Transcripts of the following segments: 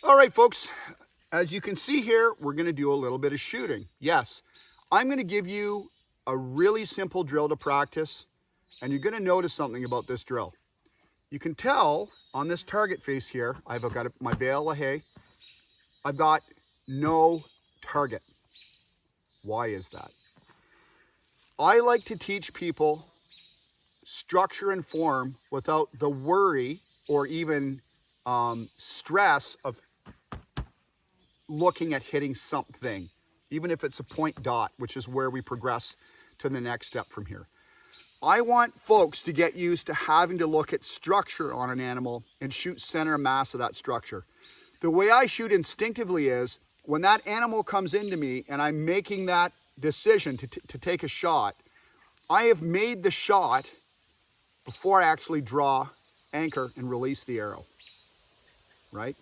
All right, folks, as you can see here, we're going to do a little bit of shooting. Yes, I'm going to give you a really simple drill to practice, and you're going to notice something about this drill. You can tell on this target face here, I've got my bale of hay. I've got no target. Why is that? I like to teach people structure and form without the worry or even stress of looking at hitting something, even if it's a point dot, which is where we progress to the next step from here. I want folks to get used to having to look at structure on an animal and shoot center of mass of that structure. The way I shoot instinctively is when that animal comes into me and I'm making that decision to take a shot, I have made the shot before I actually draw, anchor, and release the arrow, right?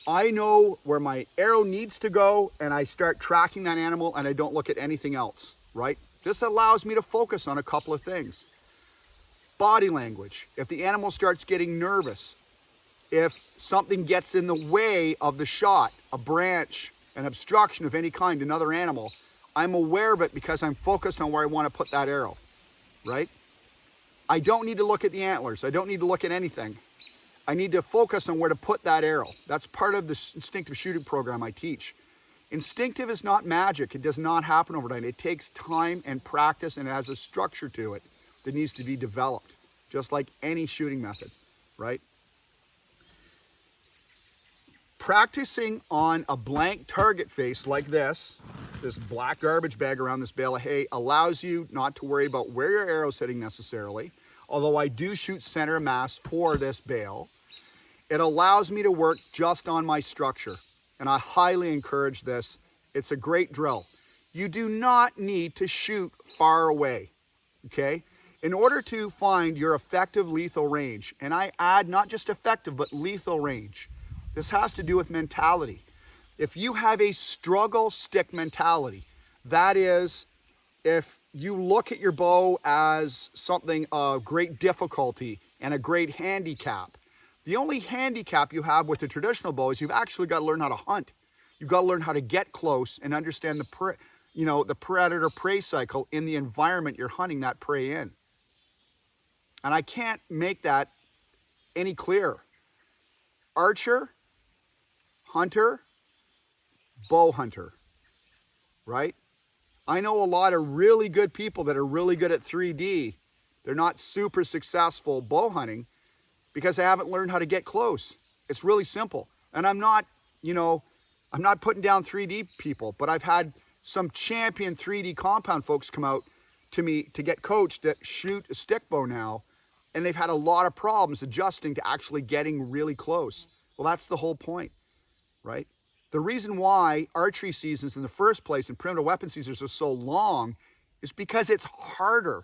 I know where my arrow needs to go and I start tracking that animal and I don't look at anything else, right? This allows me to focus on a couple of things. Body language. If the animal starts getting nervous, if something gets in the way of the shot, a branch, an obstruction of any kind, another animal, I'm aware of it because I'm focused on where I want to put that arrow, right? I don't need to look at the antlers. I don't need to look at anything. I need to focus on where to put that arrow. That's part of the instinctive shooting program I teach. Instinctive is not magic. It does not happen overnight. It takes time and practice, and it has a structure to it that needs to be developed, just like any shooting method, right? Practicing on a blank target face like this black garbage bag around this bale of hay, allows you not to worry about where your arrow's hitting necessarily. Although I do shoot center of mass for this bale, it allows me to work just on my structure. And I highly encourage this. It's a great drill. You do not need to shoot far away, okay? In order to find your effective lethal range, and I add not just effective, but lethal range, this has to do with mentality. If you have a struggle stick mentality, that is, if you look at your bow as something of great difficulty and a great handicap, the only handicap you have with the traditional bow is you've actually got to learn how to hunt. You've got to learn how to get close and understand the predator-prey cycle in the environment you're hunting that prey in. And I can't make that any clearer. Archer, hunter, bow hunter, right? I know a lot of really good people that are really good at 3D. They're not super successful bow hunting because they haven't learned how to get close. It's really simple. And I'm not putting down 3D people, but I've had some champion 3D compound folks come out to me to get coached that shoot a stick bow now, and they've had a lot of problems adjusting to actually getting really close. Well, that's the whole point, right? The reason why archery seasons in the first place and primitive weapon seasons are so long is because it's harder.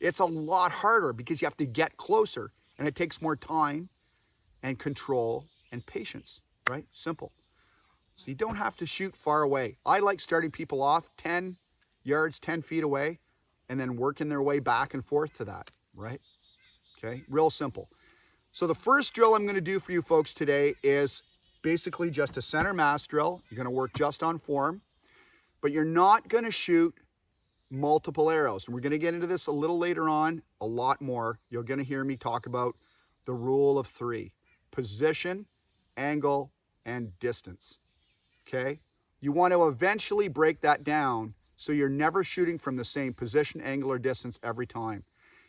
It's a lot harder because you have to get closer and it takes more time and control and patience, right? Simple. So you don't have to shoot far away. I like starting people off 10 yards, 10 feet away, and then working their way back and forth to that, right? Okay, real simple. So the first drill I'm gonna do for you folks today is basically just a center mass drill. You're gonna work just on form, but you're not gonna shoot multiple arrows. And we're gonna get into this a little later on, a lot more. You're gonna hear me talk about the rule of 3: position, angle, and distance, okay? You want to eventually break that down so you're never shooting from the same position, angle, or distance every time.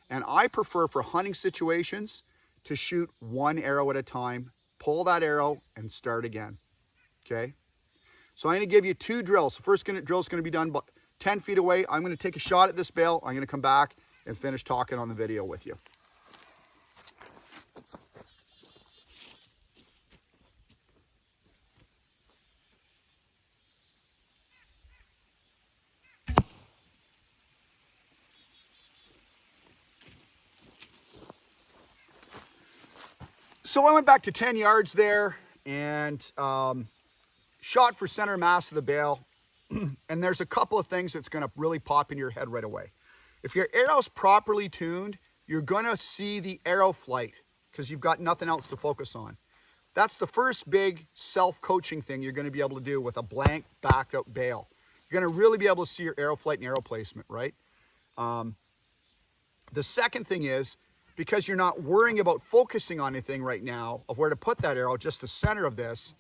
And I prefer for hunting situations to shoot one arrow at a time, pull that arrow, and start again, okay? So I'm gonna give you 2 drills. The first drill is gonna be done 10 feet away. I'm gonna take a shot at this bale. I'm gonna come back and finish talking on the video with you. So I went back to 10 yards there and shot for center mass of the bale. And there's a couple of things that's gonna really pop in your head right away. If your arrow's properly tuned, you're gonna see the arrow flight because you've got nothing else to focus on. That's the first big self-coaching thing you're going to be able to do with a blank backed out bail. You're going to really be able to see your arrow flight and arrow placement, right? The second thing is, because you're not worrying about focusing on anything right now of where to put that arrow, just the center of this,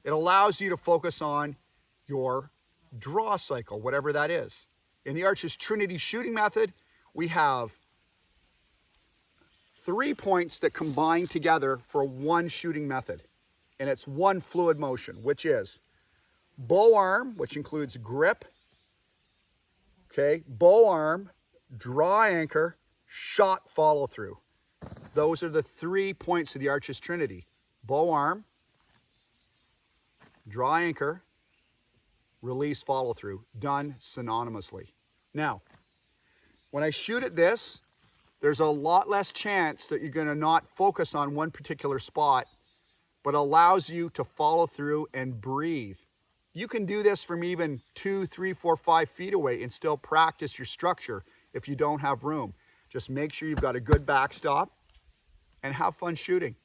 it allows you to focus on your draw cycle, whatever that is. In the Archer's Trinity shooting method, we have 3 points that combine together for one shooting method. And it's one fluid motion, which is bow arm, which includes grip, okay, bow arm, draw anchor, shot follow through. Those are the 3 points of the Archer's Trinity. Bow arm, draw anchor, release follow through, done synonymously. Now, when I shoot at this, there's a lot less chance that you're gonna not focus on one particular spot, but allows you to follow through and breathe. You can do this from even 2, 3, 4, 5 feet away and still practice your structure if you don't have room. Just make sure you've got a good backstop and have fun shooting.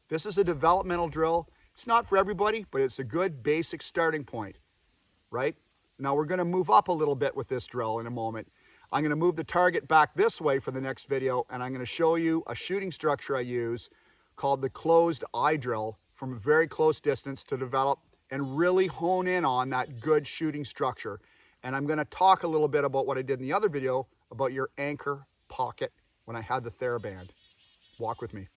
This is a developmental drill. It's not for everybody, but it's a good basic starting point, right? Now we're gonna move up a little bit with this drill in a moment. I'm gonna move the target back this way for the next video, and I'm gonna show you a shooting structure I use called the closed eye drill from a very close distance to develop and really hone in on that good shooting structure. And I'm gonna talk a little bit about what I did in the other video about your anchor pocket when I had the TheraBand. Walk with me.